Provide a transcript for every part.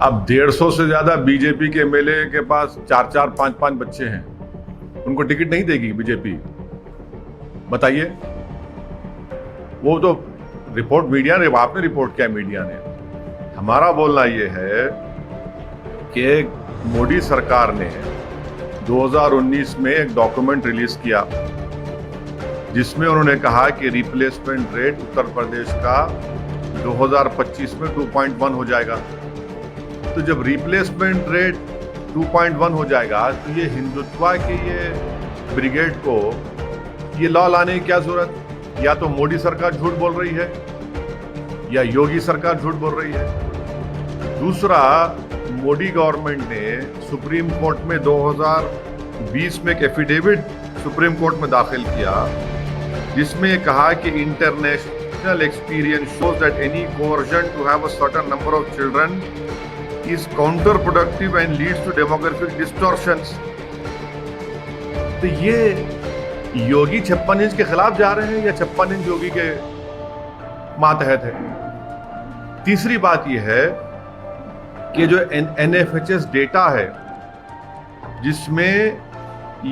अब 150 से ज्यादा बीजेपी के एमएलए के पास 4-4, 5-5 बच्चे हैं, उनको टिकट नहीं देगी बीजेपी? बताइए। वो तो रिपोर्ट मीडिया ने, आपने रिपोर्ट किया मीडिया ने। हमारा बोलना ये है कि मोदी सरकार ने 2019 में एक डॉक्यूमेंट रिलीज किया जिसमें उन्होंने कहा कि रिप्लेसमेंट रेट उत्तर प्रदेश का 2025 में 2.1 हो जाएगा। तो जब रिप्लेसमेंट रेट 2.1 हो जाएगा तो ये हिंदुत्व के ये ब्रिगेड को ये लॉ लाने की क्या जरूरत? या तो मोदी सरकार झूठ बोल रही है या योगी सरकार झूठ बोल रही है। दूसरा, मोदी गवर्नमेंट ने सुप्रीम कोर्ट में 2020 में एक एफिडेविट सुप्रीम कोर्ट में दाखिल किया जिसमें कहा कि international experience shows that any coercion to have a certain number of children is counterproductive and leads to demographic distortions. तो ये योगी 56 इंच के खिलाफ जा रहे हैं या 56 इंच योगी के मातहत है? तीसरी बात यह है कि जो NFHS डेटा है जिसमें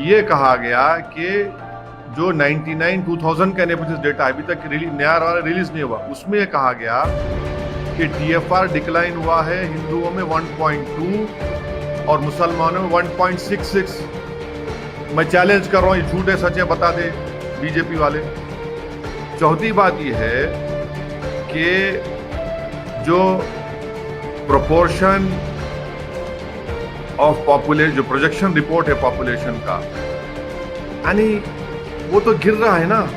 यह कहा गया कि जो 2000 का NFHS डेटा अभी तक नया रिलीज नहीं हुआ, उसमें यह कहा गया कि TFR डिक्लाइन हुआ है हिंदुओं में 1.2 और मुसलमानों में 1.66। मैं चैलेंज कर रहा हूं, ये झूठ है सच है, बता दे बीजेपी वाले। चौथी बात यह है कि जो प्रोपोर्शन ऑफ पॉपुलेशन, जो प्रोजेक्शन रिपोर्ट है पॉपुलेशन का, यानी वो तो गिर रहा है ना।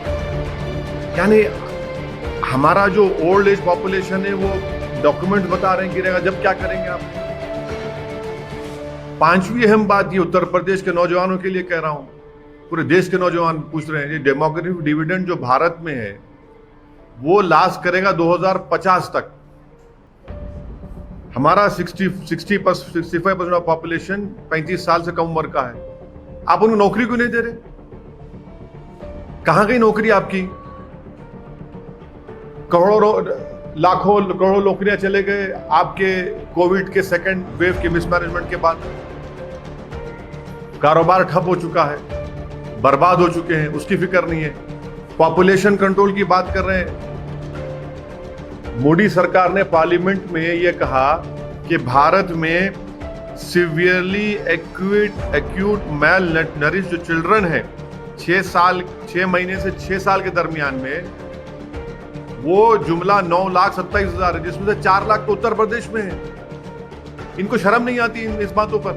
यानी हमारा जो ओल्ड एज पॉपुलेशन है वो डॉक्यूमेंट बता रहे हैं गिरेगा, जब क्या करेंगे आप? पांचवी अहम बात ये उत्तर प्रदेश के नौजवानों के लिए कह रहा हूं, पूरे देश के नौजवान पूछ रहे हैं, ये डेमोग्राफिक डिविडेंड जो भारत में है वो लास्ट करेगा 2050 तक। हमारा 65% ऑफ पॉपुलेशन 35 साल से कम उम्र का है। आप उन्हें नौकरी क्यों नहीं दे रहे? कहां गई नौकरी आपकी? लाखों करोड़ों नौकरियां चले गए आपके कोविड के सेकेंड वेव के मिसमैनेजमेंट के बाद। कारोबार ठप हो चुका है, बर्बाद हो चुके हैं, उसकी फिक्र नहीं है। पॉपुलेशन कंट्रोल की बात कर रहे हैं। मोदी सरकार ने पार्लियामेंट में यह कहा कि भारत में सिवियरली एक्यूट मैल नरिश जो चिल्ड्रन है 6 महीने से 6 साल के दरमियान में, वो जुमला 9,27,000 है, जिसमें से 4 लाख तो उत्तर प्रदेश में है। इनको शर्म नहीं आती इस बातों पर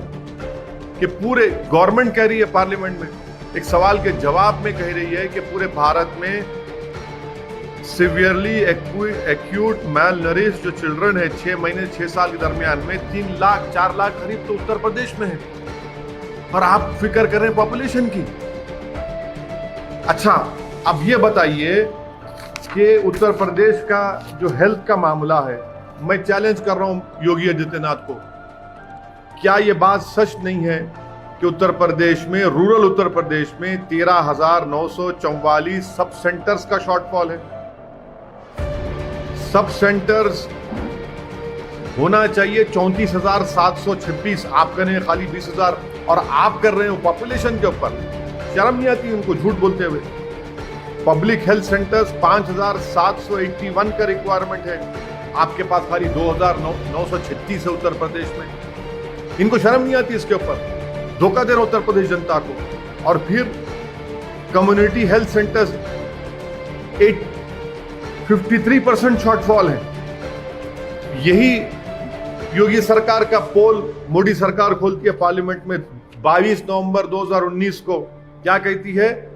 कि पूरे गवर्नमेंट कह रही है पार्लियामेंट में, एक सवाल के जवाब में कह रही है कि पूरे भारत में सिवियरली एक्यूट मैल नरिश जो चिल्ड्रन है 6 महीने 6 साल के दरमियान में 3 लाख 4 लाख करीब तो उत्तर प्रदेश में है। और आप फिक्र कर रहे हैं पॉपुलेशन की। अच्छा, अब ये बताइए कि उत्तर प्रदेश का जो हेल्थ का मामला है, मैं चैलेंज कर रहा हूं योगी आदित्यनाथ को, क्या ये बात सच नहीं है कि उत्तर प्रदेश में, रूरल उत्तर प्रदेश में 13,944 सब सेंटर्स का शॉर्टफॉल है? सब सेंटर्स होना चाहिए 34,726, आप कह रहे हैं खाली 20,000 और आप कर रहे हो पॉपुलेशन के ऊपर। शर्म नहीं आती उनको झूठ बोलते हुए? पब्लिक हेल्थ सेंटर्स 5,781 का रिक्वायरमेंट है, आपके पास खाली 2,936 है उत्तर प्रदेश में। इनको शर्म नहीं आती इसके ऊपर? धोखा दे रहा उत्तर प्रदेश जनता को। और फिर कम्युनिटी हेल्थ सेंटर्स 53% शॉर्टफॉल है। यही योगी सरकार का पोल मोदी सरकार खोलती है पार्लियामेंट में 22 नवंबर 2019 को। क्या कहती है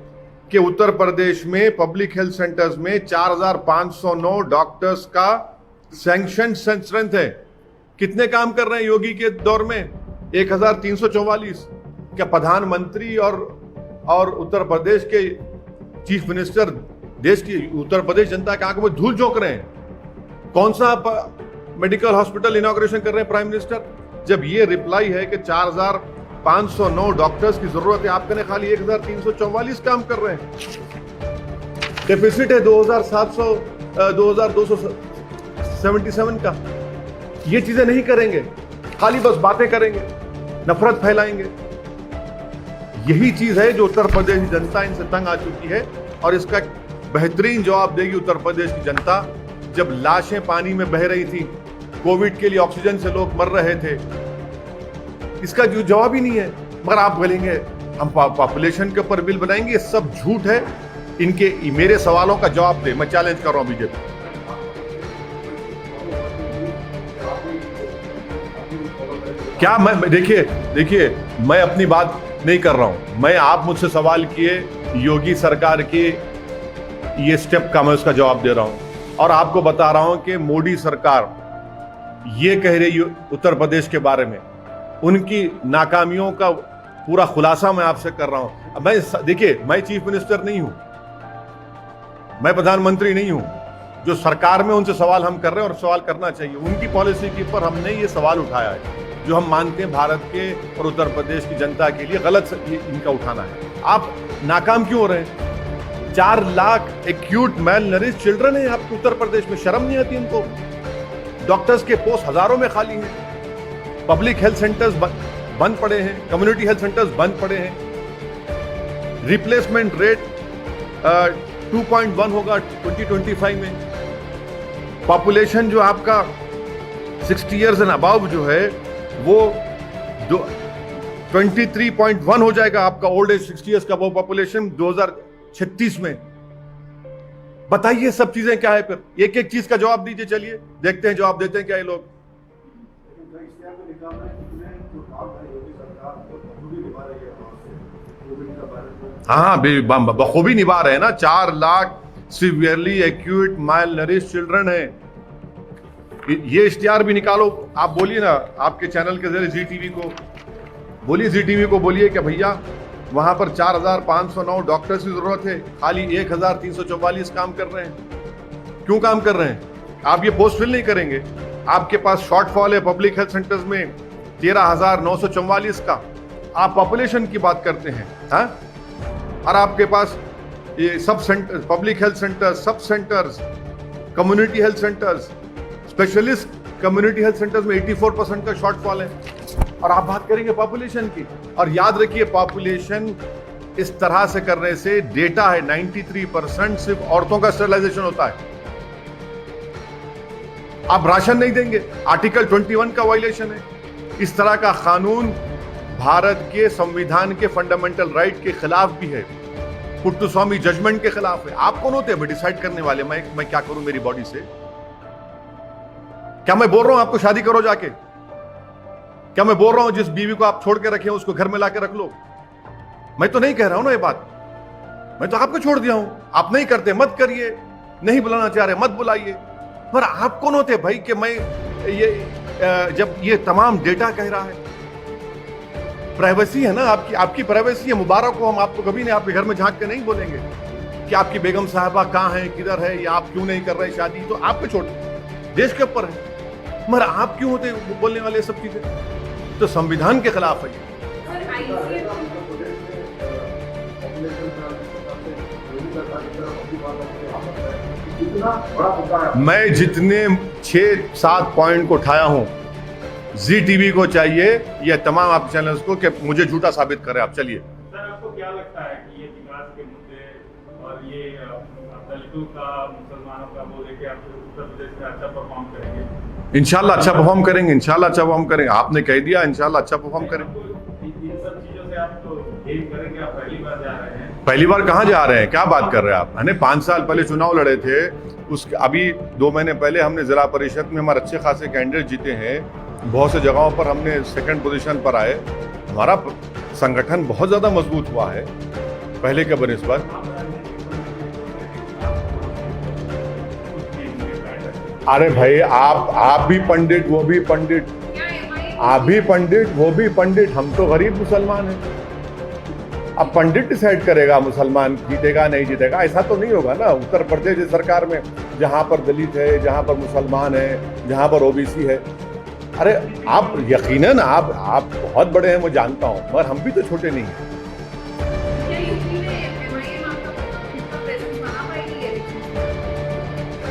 कि उत्तर प्रदेश में पब्लिक हेल्थ सेंटर्स में 4,509 डॉक्टर्स का सैंक्शन स्ट्रेंथ है। कितने काम कर रहे हैं योगी के दौर में? 1,344। क्या प्रधानमंत्री और उत्तर प्रदेश के चीफ मिनिस्टर देश की उत्तर प्रदेश जनता के आंखों में धूल झोंक रहे हैं? कौन सा मेडिकल हॉस्पिटल इनॉग्रेशन कर रहे हैं प्राइम मिनिस्टर? जब ये रिप्लाई है कि 4,509 डॉक्टर्स की जरूरत है, आप कहने खाली 1,344 काम कर रहे हैं। डेफिसिट है 2,277 का। ये चीजें नहीं करेंगे खाली बस बातें करेंगे, नफरत फैलाएंगे। यही चीज है जो उत्तर प्रदेश की जनता इनसे तंग आ चुकी है, और इसका बेहतरीन जवाब देगी उत्तर प्रदेश की जनता। जब लाशें पानी में बह रही थी, कोविड के लिए ऑक्सीजन से लोग मर रहे थे, इसका जो जवाब ही नहीं है। मगर आप बोलेंगे हम पॉपुलेशन के ऊपर बिल बनाएंगे, ये सब झूठ है। इनके मेरे सवालों का जवाब दे, मैं चैलेंज कर रहा हूं बीजेपी। क्या मैं देखिए मैं अपनी बात नहीं कर रहा हूं, मैं आप मुझसे सवाल किए योगी सरकार की ये स्टेप का, मैं उसका जवाब दे रहा हूं। और आपको बता रहा हूं कि मोदी सरकार ये कह रही है उत्तर प्रदेश के बारे में, उनकी नाकामियों का पूरा खुलासा मैं आपसे कर रहा हूं। देखिए मैं चीफ मिनिस्टर नहीं हूं, मैं प्रधानमंत्री नहीं हूं। जो सरकार में उनसे सवाल हम कर रहे हैं, और सवाल करना चाहिए, उनकी पॉलिसी के ऊपर हमने ये सवाल उठाया है जो हम मानते हैं भारत के और उत्तर प्रदेश की जनता के लिए गलत इनका उठाना है। आप नाकाम क्यों हो रहे हैं? 4 lakh acute malnourish children है आपके उत्तर प्रदेश में, शर्म नहीं आती इनको? डॉक्टर्स के पोस्ट हजारों में खाली हैं, पब्लिक हेल्थ सेंटर्स बंद पड़े हैं, कम्युनिटी हेल्थ सेंटर्स बंद पड़े हैं। रिप्लेसमेंट रेट 2.1 होगा 2025 में। पॉपुलेशन जो आपका 60 इयर्स एंड अबव जो है वो 23.1 हो जाएगा आपका ओल्ड एज 60 इयर्स का वो पॉपुलेशन 2036 में। बताइए सब चीजें क्या है, फिर एक एक चीज का जवाब दीजिए। चलिए देखते हैं जवाब देते हैं क्या ये लोग। हाँ बखूबी निभा रहे हैं ना। 4 lakh severely acute mile nourish children है। ये इश्तिहार भी निकालो, आप बोलिए ना आपके चैनल के जरिए जी टीवी को बोलिए, जी टीवी को बोलिए कि भैया वहां पर 4509 डॉक्टर्स की जरूरत है, खाली 1344 काम कर रहे हैं। क्यों काम कर रहे हैं? आप ये पोस्ट फिल नहीं करेंगे? आपके पास शॉर्टफॉल है पब्लिक हेल्थ सेंटर्स में 13,944 का, आप पॉपुलेशन की बात करते हैं। हाँ, और आपके पास ये sub centre, public health centres, sub centres, community health centres, specialist community health centres में 84% का शॉर्टफॉल है, और आप बात करेंगे पॉपुलेशन की। और याद रखिए पॉपुलेशन इस तरह से करने से डेटा है 93% सिर्फ औरतों का स्टरलाइजेशन होता है। आप राशन नहीं देंगे, आर्टिकल 21 का वायलेशन है। इस तरह का कानून भारत के संविधान के फंडामेंटल राइट के खिलाफ भी है, पुट्टुस्वामी जजमेंट के खिलाफ है। आप कौन होते हैं डिसाइड करने वाले मैं क्या करूं मेरी बॉडी से? क्या मैं बोल रहा हूं आपको शादी करो जाके? क्या मैं बोल रहा हूं जिस बीवी को आप छोड़ के रखे उसको घर में लाके रख लो? मैं तो नहीं कह रहा हूं ना ये बात, मैं तो आपको छोड़ दिया हूं। आप नहीं करते मत करिए, नहीं बुलाना चाह रहे मत बुलाइए। पर आप कौन होते भाई कि मैं ये जब ये तमाम डेटा कह रहा है? प्राइवेसी है ना आपकी प्राइवेसी है। मुबारक हो, हम आपको कभी नहीं आपके घर में झांक के नहीं बोलेंगे कि आपकी बेगम साहबा कहाँ है, किधर है, या आप क्यों नहीं कर रहे शादी, तो आपको छोड़ देश के ऊपर है। मगर आप क्यों होते बोलने वाले सब चीजें? तो संविधान के खिलाफ है। मैं जितने 6-7 पॉइंट को उठाया हूं, जी टीवी को चाहिए या तमाम आप चैनल्स को कि मुझे झूठा साबित करें। आप चलिए। सर आपको क्या लगता है कि ये विकास के मुद्दे और ये दलितों का, मुसलमानों का वो लेके आप उत्तर प्रदेश में अच्छा परफॉर्म करेंगे? इंशाल्लाह अच्छा परफॉर्म करेंगे, इंशाल्लाह अच्छा परफॉर्म करेंगे। आपने कह दिया इंशाल्लाह अच्छा परफॉर्म करेंगे। इन सब चीजों से आप तो गेम करेंगे। आप पहली बार जा रहे हैं। पहली बार कहाँ जा रहे हैं? क्या बात कर रहे हैं आप? हमने 5 साल पहले चुनाव लड़े थे, उसके अभी 2 महीने पहले हमने जिला परिषद में हमारे अच्छे खासे कैंडिडेट जीते हैं। बहुत से जगहों पर हमने 2nd पोजीशन पर आए। हमारा संगठन बहुत ज्यादा मजबूत हुआ है पहले के बनिस्बत। अरे भाई आप भी पंडित, वो भी पंडित, आप भी पंडित, वो भी पंडित, हम तो गरीब मुसलमान हैं। अब पंडित डिसाइड करेगा मुसलमान जीतेगा नहीं जीतेगा, ऐसा तो नहीं होगा ना। उत्तर प्रदेश सरकार में जहां पर दलित है, जहां पर मुसलमान है, जहां पर ओबीसी है, अरे आप यकीनन आप बहुत बड़े हैं, मैं जानता हूं, मगर हम भी तो छोटे नहीं हैं।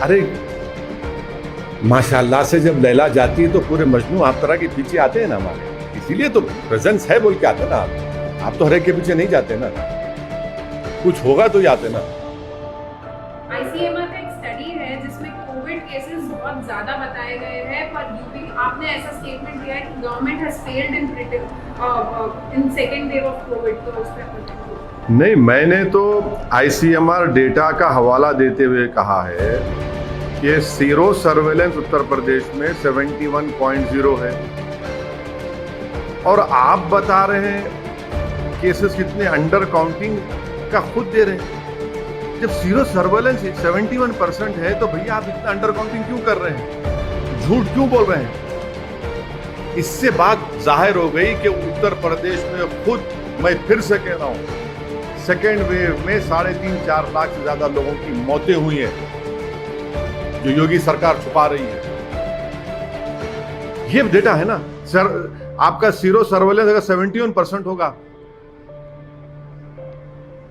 अरे माशाल्लाह से जब लैला जाती है तो पूरे मजनू आप तरह के पीछे आते हैं ना हमारे, इसीलिए तो प्रेजेंस है बोल के आते ना आप तो हर एक के पीछे नहीं जाते ना, कुछ होगा तो ही आते ना। आईसीएमआर का एक स्टडी है जिसमें कोविड केसेस बहुत ज्यादा बताए गए हैं, पर यूपी आपने ऐसा स्टेटमेंट दिया है कि government has failed in second wave of Covid, तो उस पर नहीं, मैंने तो आईसीएमआर डेटा का हवाला देते हुए कहा है कि सीरो सर्वेलेंस उत्तर प्रदेश में 71.0 है और आप बता रहे हैं केसेस कितने अंडर काउंटिंग का खुद दे रहे हैं। जब सीरो सर्वेलेंस 71% है तो भैया आप इतना अंडर काउंटिंग क्यों कर रहे हैं, झूठ क्यों बोल रहे हैं? इससे बात जाहिर हो गई कि उत्तर प्रदेश में खुद, मैं फिर से कह रहा हूं, सेकेंड वेव में 3.5-4 लाख से ज्यादा लोगों की मौतें हुई हैं जो योगी सरकार छुपा रही है। ये डेटा है ना सर, आपका सीरो सर्वेलेंस अगर 71% होगा,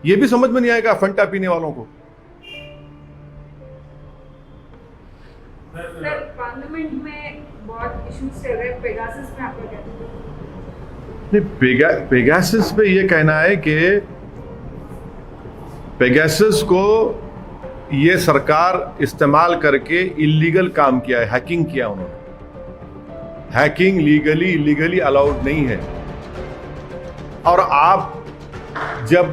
ये भी समझ में नहीं आएगा फंटा पीने वालों को। सर, पार्लियामेंट में बहुत इश्यूज चल रहे हैं, पेगासस पे आपका क्या कहना है? नहीं, पेगासस पे ये कहना है कि पेगासस को ये सरकार इस्तेमाल करके इलीगल काम किया है, हैकिंग किया उन्होंने। हैकिंग लीगली इलीगली अलाउड नहीं है। और आप जब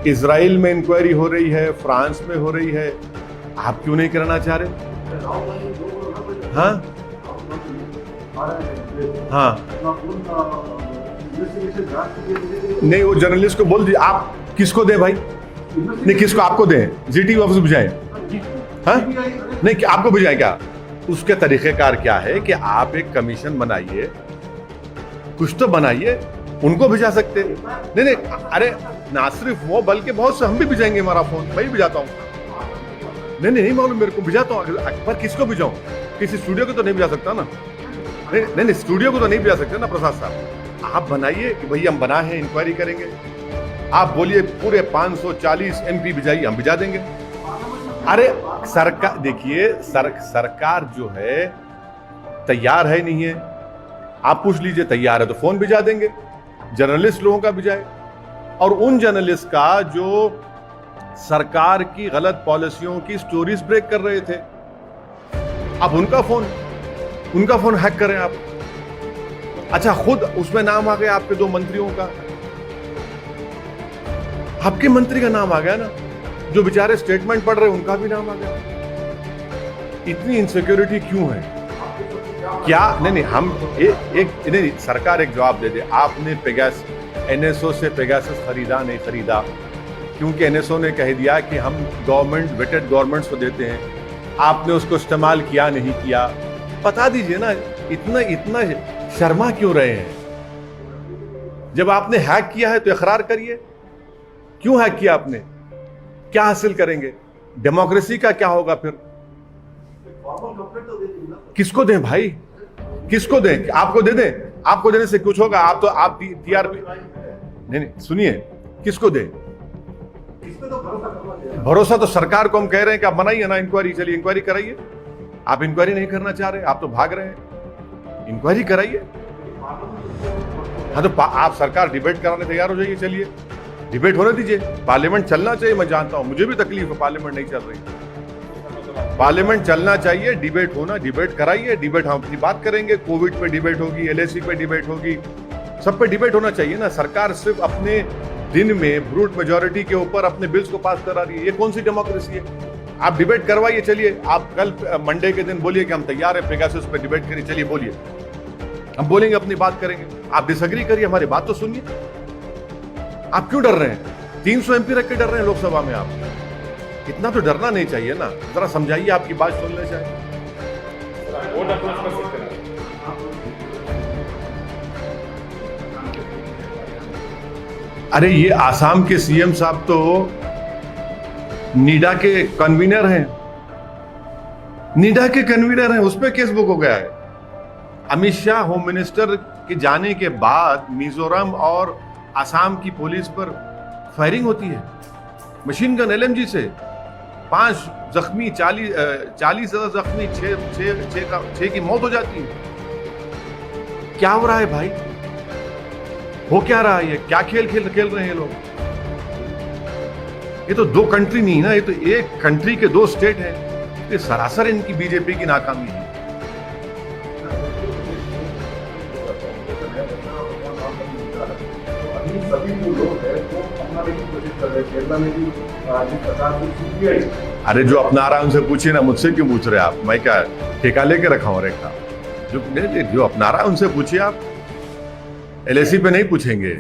इजराइल में इंक्वायरी हो रही है, फ्रांस में हो रही है, आप क्यों नहीं करना चाह रहे? हाँ हाँ, नहीं, वो जर्नलिस्ट को बोल दीजिए। आप किसको दें भाई? नहीं, किसको? आपको दें? जीटीवी ऑफिस बुझाएं? हाँ, नहीं, कि आपको बुझाएं क्या? उसके तरीकेकार क्या है कि आप एक कमीशन बनाइए, कुछ तो बनाइए, उनको भिजा सकते। नहीं नहीं, अरे ना सिर्फ वो बल्कि बहुत से हम भी भिजाएंगे। हमारा फोन मैं भी भिजाता हूँ। नहीं नहीं, नहीं मालूम मेरे को, भिजाता हूँ। पर किसको भिजाऊं? किसी स्टूडियो को तो नहीं भिजा सकता ना। नहीं नहीं, स्टूडियो को तो नहीं भिजा सकते ना प्रसाद साहब। आप बनाइए कि भैया हम बना है, इंक्वायरी करेंगे। आप बोलिए पूरे 540 MP भिजाइए, हम भिजा देंगे। अरे सरकार, देखिए सरकार जो है तैयार है नहीं है, आप पूछ लीजिए। तैयार है तो फोन भिजा देंगे, जर्नलिस्ट लोगों का भिजाए। और उन जर्नलिस्ट का जो सरकार की गलत पॉलिसियों की स्टोरीज ब्रेक कर रहे थे, अब उनका फोन हैक करें आप। अच्छा, खुद उसमें नाम आ गया आपके 2 मंत्रियों का, आपके मंत्री का नाम आ गया ना, जो बेचारे स्टेटमेंट पढ़ रहे उनका भी नाम आ गया। इतनी इनसिक्योरिटी क्यों है? क्या? नहीं, हम नहीं, सरकार एक जवाब दे दे। आपने एनएसओ से पेगासस खरीदा नहीं खरीदा? क्योंकि एनएसओ ने कह दिया कि हम गवर्नमेंट वेटेड गवर्नमेंट्स को देते हैं, आपने उसको इस्तेमाल किया नहीं किया? बता दीजिए ना। इतना शर्मा क्यों रहे हैं? जब आपने हैक किया है तो इकरार करिए। क्यों हैक किया आपने? क्या हासिल करेंगे? डेमोक्रेसी का क्या होगा फिर? किसको दें भाई? किसको दें? आपको दे दें? आपको देने से कुछ होगा? आप टीआरपी नहीं, सुनिए, किसको दें? भरोसा तो सरकार को हम कह रहे हैं कि आप बनाइए ना इंक्वायरी, चलिए इंक्वायरी कराइए। आप इंक्वायरी नहीं करना चाह रहे, आप तो भाग रहे हैं। इंक्वायरी कराइए। हाँ, तो आप सरकार डिबेट कराने तैयार हो जाइए, चलिए डिबेट होने दीजिए। पार्लियामेंट चलना चाहिए, मैं जानता हूं, मुझे भी तकलीफ है पार्लियामेंट नहीं चल रही। पार्लियामेंट चलना चाहिए, डिबेट होना, डिबेट कराइए। डिबेट हम अपनी बात करेंगे, कोविड पे डिबेट होगी, LAC पे डिबेट होगी, सब पे डिबेट होना चाहिए ना। सरकार सिर्फ अपने दिन में ब्रूट मेजोरिटी के ऊपर अपने बिल्स को पास करा रही है, ये कौन सी डेमोक्रेसी है? आप डिबेट करवाइए। चलिए, आप कल मंडे के दिन बोलिए कि हम तैयार हैं पेगासस पे डिबेट करिए, चलिए बोलिए, हम बोलेंगे, अपनी बात करेंगे। आप डिसएग्री करिए, हमारी बात तो सुनिए। आप क्यों डर रहे हैं? 300 MP रख के डर रहे हैं लोकसभा में? आप इतना तो डरना नहीं चाहिए ना। जरा समझाइए, आपकी बात सुनने चाहिए। अरे ये आसाम के CM साहब तो नीडा के कन्वीनर हैं, उस पर केस बुक हो गया है। अमित शाह होम मिनिस्टर के जाने के बाद मिजोरम और आसाम की पुलिस पर फायरिंग होती है, मशीन गन LMG से। 5 जख्मी, 40 जख्मी, 6 की मौत हो जाती है। क्या हो रहा है भाई? हो क्या रहा है? ये क्या खेल रहे हैं ये लोग? ये तो 2 कंट्री नहीं है ना, ये तो एक कंट्री के 2 स्टेट हैं। ये सरासर इनकी बीजेपी की नाकामी है। सभी जो लोग हैं वो अपनाने की कोशिश कर रहे हैं। केरला में भी जिस प्रकार की सीपीआई, अरे जो अपना रहा है उनसे पूछिए ना, मुझसे क्यों पूछ रहे हैं आप? मैं क्या ठेका लेके रखा हूँ रेखा? जो अपना रहा है उनसे पूछिए आप, एलएसी पे नहीं पूछेंगे।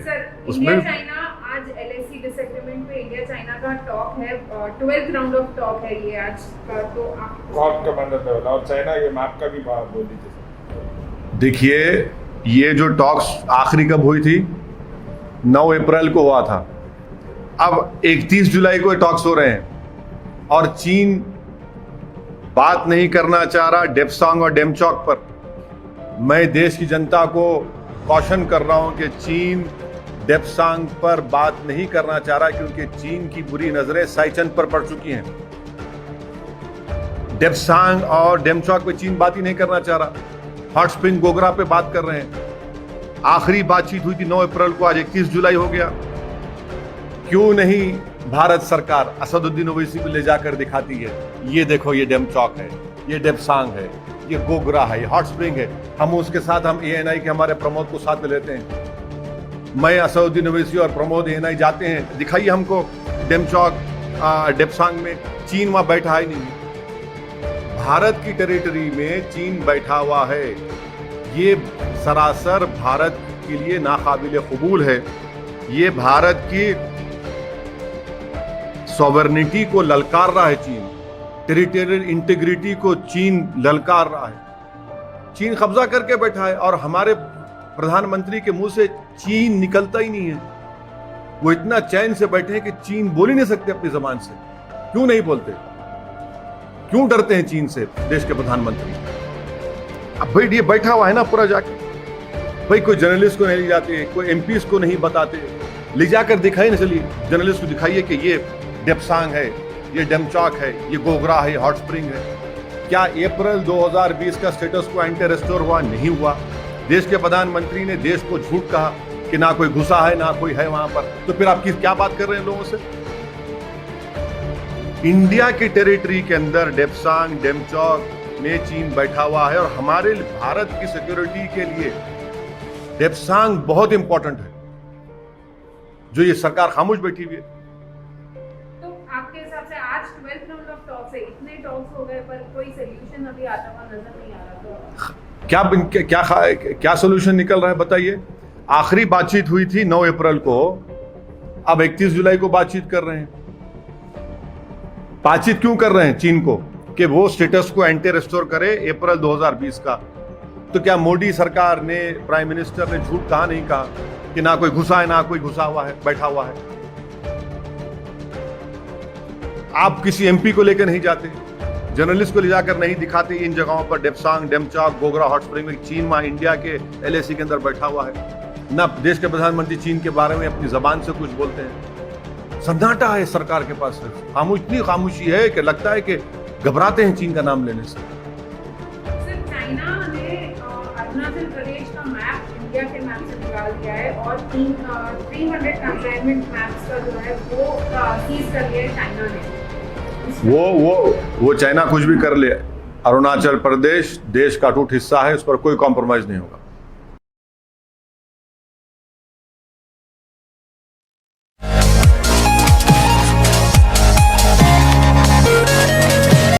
उसमें इंडिया चाइना आज एलएसी डिसएग्रीमेंट पे इंडिया चाइना का टॉक है, 12th राउंड ऑफ टॉक है ये आज का। तो आप कॉप कमांडर लेवल और चाइना ये मैप का भी बात बोल दीजिए। देखिए, ये जो टॉक्स आखिरी कब हुई थी? 9 अप्रैल को हुआ था। अब 31 जुलाई को टॉक्स हो रहे हैं और चीन बात नहीं करना चाह रहा डेप्सांग और डेमचौक पर। मैं देश की जनता को कॉशन कर रहा हूं कि चीन डेप्सांग पर बात नहीं करना चाह रहा, क्योंकि चीन की बुरी नजरें साइचन पर पड़ चुकी हैं। डेप्सांग और डेमचौक पे चीन बात ही नहीं करना चाह रहा। हॉट स्प्रिंग गोगरा पे बात कर रहे हैं। आखिरी बातचीत हुई थी 9 अप्रैल को, आज 31 जुलाई हो गया। क्यों नहीं भारत सरकार असदुद्दीन ओवैसी को ले जाकर दिखाती है, ये देखो ये डेमचौक है, ये डेप्सांग है, ये गोगरा है, ये हॉट स्प्रिंग है। हम उसके साथ हम एएनआई के हमारे प्रमोद को साथ में लेते हैं। मैं असदुद्दीन ओवैसी और प्रमोद एएनआई जाते हैं, दिखाइए हमको डेमचौक डेप्सांग में। चीन वहां बैठा ही नहीं। भारत की टेरिटरी में चीन बैठा हुआ है। ये सरासर भारत के लिए नाकाबिले कबूल है। ये भारत की सॉवरेनिटी को ललकार रहा है चीन, टेरिटोरियल इंटीग्रिटी को चीन ललकार रहा है। चीन कब्जा करके बैठा है और हमारे प्रधानमंत्री के मुंह से चीन निकलता ही नहीं है। वो इतना चैन से बैठे हैं कि चीन बोल ही नहीं सकते अपनी जबान से। क्यों नहीं बोलते? क्यों डरते हैं चीन से देश के प्रधानमंत्री? अब भाई ये बैठा हुआ है ना पूरा जाके, भाई कोई जर्नलिस्ट को नहीं ले जाते, कोई एमपीज को नहीं बताते, ले जाकर दिखाइए ना। चलिए जर्नलिस्ट को दिखाइए कि ये डेप्सांग है, ये डेमचौक है, ये गोगरा है, ये हॉट स्प्रिंग है। क्या अप्रैल 2020 का स्टेटस को एंटी रेस्टोर हुआ? नहीं हुआ। देश के प्रधानमंत्री ने देश को झूठ कहा कि ना कोई घुसा है ना कोई है वहां पर। तो फिर आप क्या बात कर रहे हैं लोगों से? इंडिया की टेरिटरी के अंदर डेप्सांग डेमचौक में चीन बैठा हुआ है और हमारे भारत की सिक्योरिटी के लिए डेप्सांग बहुत इंपॉर्टेंट है, जो ये सरकार खामोश बैठी हुई है। तो आपके हिसाब से आज 12th राउंड ऑफ टॉक्स है, इतने टॉक्स हो गए पर कोई सॉल्यूशन अभी आता हुआ नजर नहीं आ रहा। तो क्या सॉल्यूशन निकल रहा है बताइए? आखिरी बातचीत हुई थी 9 अप्रैल को, अब 31 जुलाई को बातचीत कर रहे हैं। बातचीत क्यों कर रहे हैं चीन को? कि वो स्टेटस को एंटी रेस्टोर करे अप्रैल 2020 का। तो क्या मोदी सरकार ने, प्राइम मिनिस्टर ने झूठ कहा? नहीं कहा कि ना कोई घुसा है ना कोई घुसा हुआ है, बैठा हुआ है। आप किसी एमपी को लेकर नहीं जाते, जर्नलिस्ट को ले जाकर नहीं दिखाते इन जगहों पर, डेप्सांग डेमचौक गोगरा हॉट स्प्रिंग में चीन वहां इंडिया के एलएसी के अंदर बैठा हुआ है। ना देश के प्रधानमंत्री चीन के बारे में अपनी जबान से कुछ बोलते हैं। सन्नाटा है सरकार के पास, इतनी खामोशी है कि लगता है कि घबराते हैं चीन का नाम लेने से। सर, चाइना ने अरुणाचल प्रदेश का मैप इंडिया के मैप से निकाल दिया है और 300 कंसाइनमेंट मैप्स का जो है वो सीज कर लिया है चाइना ने। वो चाइना कुछ भी कर ले, अरुणाचल प्रदेश देश का अटूट हिस्सा है, उस पर कोई कॉम्प्रोमाइज नहीं होगा।